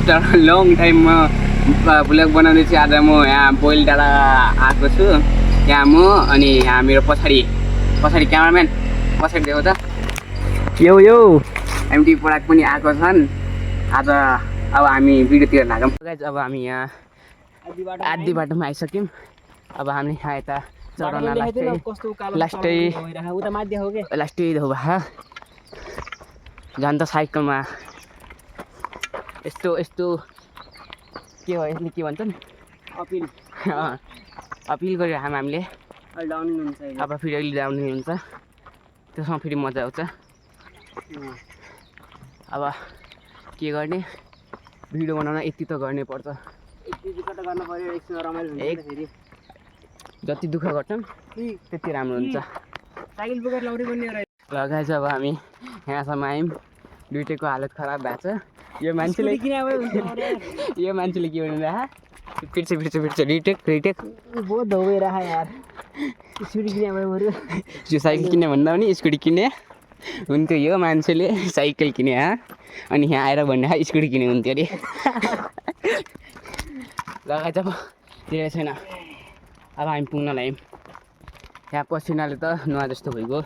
After long time म vlog बनाउँदैछु। आज म यहाँ बोइल डाँडा आएको छु। यहाँ म अनि यहाँ मेरो पछाडि क्यामराम्यान पछाडि देऊ त यो एमटी पराग पनि आएको छन्। आज अब हामी भिडियोतिर लागौँ। अब हामी यहाँ आधी बाटोमा आइसक्यौँ। अब हामी यहाँ यता चढाउन लास्टै धोबा झन् त साइकलमा यस्तो के हो यसले के भन्छन् अपिल गरेर हामीले अब फेरि अहिले डाउन हुन्छ त्यसमा फेरि मजा आउँछ। अब के गर्ने भिडियो बनाउन यति त गर्नै पर्छ। जति दुःख गर्छन् त्यति राम्रो हुन्छ। साइकल बोकेर लाउरी बन्ने लगाएछ अब हामी यहाँसम्म आयौँ। दुइटैको हालत खराब भएको छ। यो मान्छेले के भन्नु फिर्छ रिटेक बहुत धोबे रहा यार स्कुटी किने बरु यो साइकल किने भन्दा पनि स्कुटी किने हुन्थ्यो। यो मान्छेले साइकल किने अनि यहाँ आएर भन्ने स्कुटी किने हुन्थ्यो अरे। लगाएछ अब धेरै छैन। अब हामी पुग्न लाग्यौँ। यहाँ पसिनाले त नुहा जस्तो भइगयो।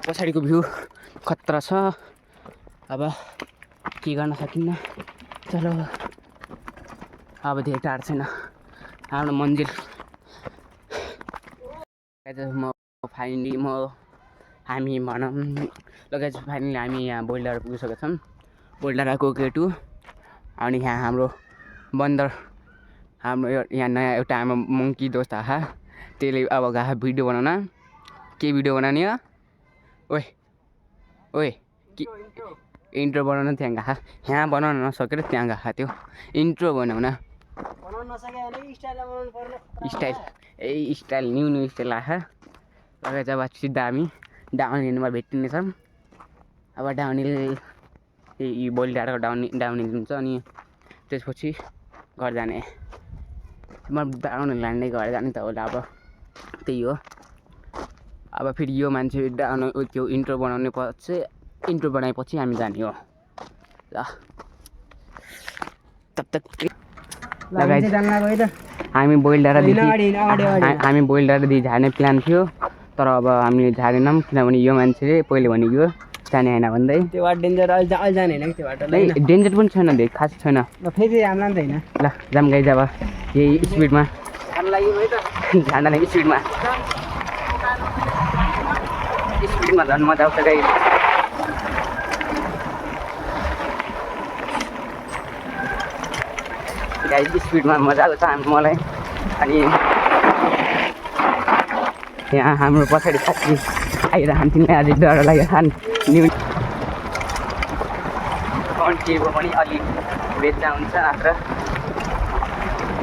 पछाडिको भ्यू खतरा छ। अब के गर्न सकिन्न। चलो अब धेरै टाढो छैन हाम्रो मन्दिर। हामी भनौँ लगाएछ फाइनली हामी यहाँ बोइलडाँडा पुगिसकेका छौँ। बोइलडाँडाको गेट हो। अनि यहाँ हाम्रो बन्दर हाम्रो यहाँ नयाँ एउटा हाम्रो मङ्की दोस्त आहा त्यसले अब गएको भिडियो बनाउन। के भिडियो बनाउने हो ओए के इन्ट्रो बनाउन त्यहाँ गएको। यहाँ बनाउन नसकेर त्यहाँ गएको थियो इन्ट्रो बनाउन। स्टाइल न्यू स्टाइल आएको। लगाएछ अब सिधा हामी डाउनहिलमा भेटिनेछौँ। अब डाउनहिल यही बोइलडाँडाको डाउनहिल हुन्छ अनि त्यसपछि घर जाने। म डाउनहिल लाँदै घर जाने त होला। अब त्यही हो। अब फेरि यो मान्छे त्यो इन्ट्रो बनाएपछि हामी जाने हो। ल तब तक हामी बोइलडाँडादेखि झार्ने प्लान थियो तर अब हामीले झारेनौँ किनभने यो मान्छेले पहिले भनेको जाने होइन भन्दै। त्यो बाटो डेन्जर अहिले जाने होइन कि त्यो बाटो डेन्जर पनि छैन धेरै खास छैन। फेरि हामीलाई नि त होइन ल जाम गाइज अब यही स्पिडमा झार्न लागि स्पिडमा झन् मजा आउँछ गाइज। स्पिडमा मजा आउँछ मलाई। अनि यहाँ हाम्रो पछाडि साथी आइरहन् तिनलाई अझै डर लाग्यो न्यु कन्टिएको पनि अलिक बेच्चा हुन्छ नत्र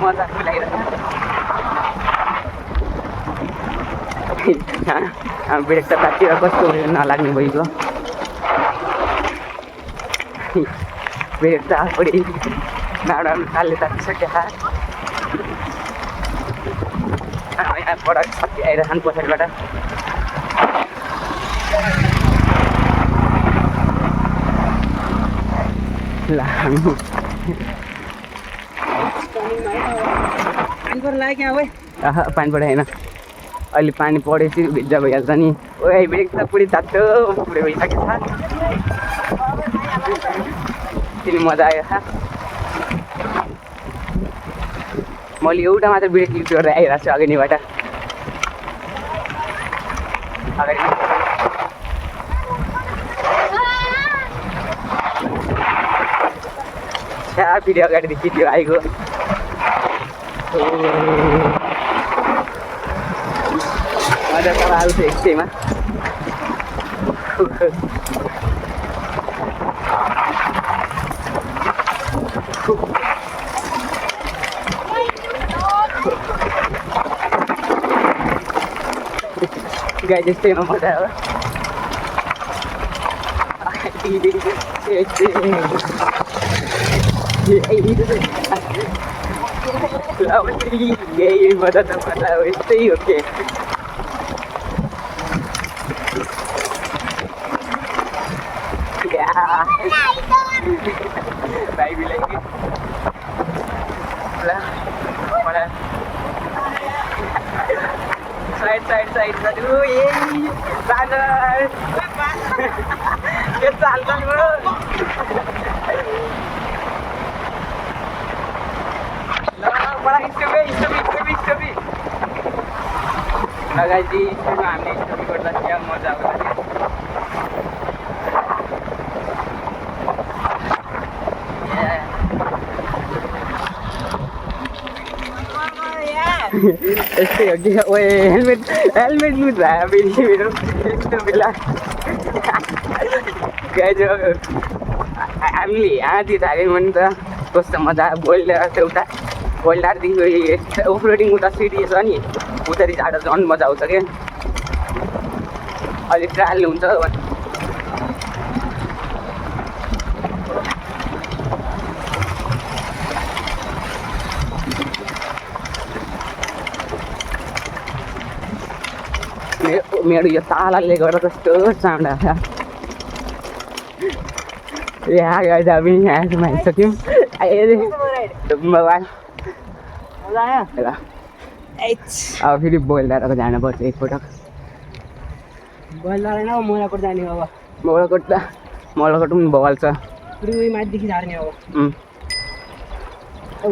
मजा लागिरहेको। हाम्रो ब्रेक त काटिएर कस्तो नलाग्ने भइगयो। ब्रेक त अलरेडी नाडा कालले तातिसक्यो। यहाँ पढाइ साथी आइरहन् पछाडिबाट। ल पानीबाट होइन अहिले पानी परेपछि भिज्जा भइहाल्छ नि। ओए ब्रेक त पुरै तातो पुरै भइसकेको छ। तिमी मजा आयो मैले एउटा मात्र ब्रेक युज गरेर आइरहेको छु अगाडिबाट। फेरि अगाडिदेखि त्यो आइगयो। मजा त आउँछ एकैमा। गाई जस्तैमा मजा हो। यही मजा त मजा हो यस्तै हो के। भाइ बिलाइकी ल मलाई साइड साइड साइड साइड ओ यही बादल के चाल चाल बडो ल बडा स्टोपी लगाइदिए स्टोपीमा हामीले स्टोपी गर्दा क्या मजा आउँछ यस्तै हो कि ओए हेलमेट लुज भयो फेरि मेरो यस्तो बेला हामीले यहाँतिर थाल्यौँ भने त कस्तो मजा बोल्डार एउटा बोल्डारदेखि अफरोडिङ उता सिडी छ नि उतारि जाँदा झन् मजा आउँछ क्या अलिक ट्रायल हुन्छ मेरो यो तालाले गर्दा कस्तो साउन्ड आउँछ यहाँ गर्दा पनि यहाँसम्म आइसक्यौँ मोबाइल ल अब फेरि बोल्दारको जानुपर्छ एकपटक मोलाकोट जाने अब मोलाकोट पनि बगाल्छ माथिदेखि झार्ने अब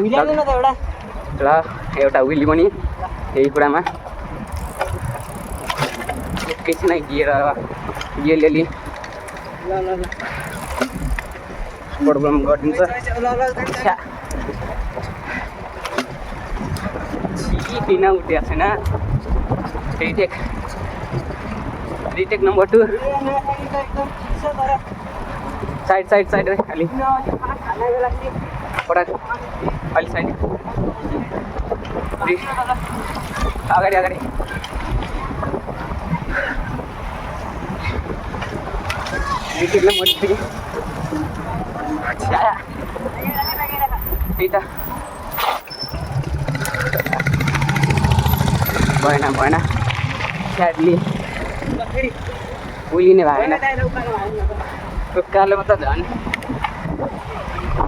हिलाल्नु न त एउटा ल एउटा विली पनि यही कुरामा एकैछिन गियर अलि प्रोग्राम गरिदिन्छ छिटिन उठेको छैन रिटेक नम्बर 2 साइड खालि पटक अलि साइड अगाडि रिटेक नम्बर 3 त्यही त भएन स्याडली उलिने भएन उकालोमा त झन्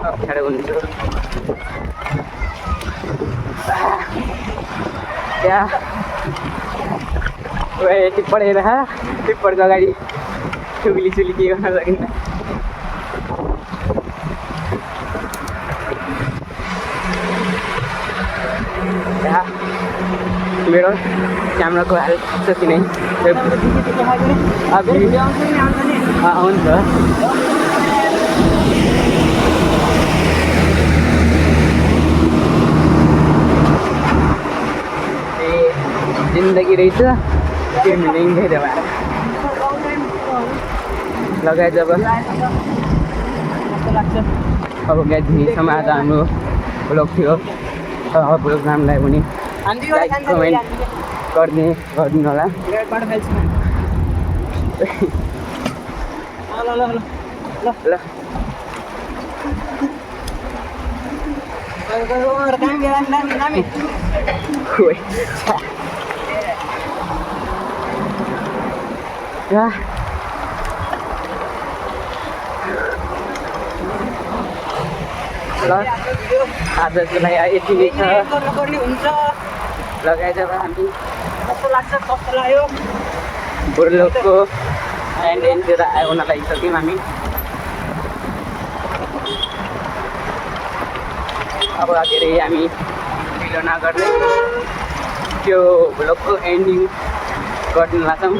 अप्ठ्यारो हुन्छ त्यहाँ टिप्पण टिप्पणको अगाडि सुली के गर्न सकिन्छ मेरो क्यामेराको हालत छ कि नै हुन्छ जिन्दगी रहेछ त्यो मिलिँदै भएर लगाए जब अब गाइजसम्म आज हाम्रो ब्लग थियो प्रोग्रामलाई पनि लाइक कमेन्ट गरिदिनु होला ल आजको लागि यति नै छ लगाए जब हामी कस्तो लाग्यो बुढ्लोकको एन्डतिर आउन लागिसक्यौँ हामी अब धेरै हामी ढिलो नगर्दै त्यो ब्लगको एन्डिङ गर्न लाग्छौँ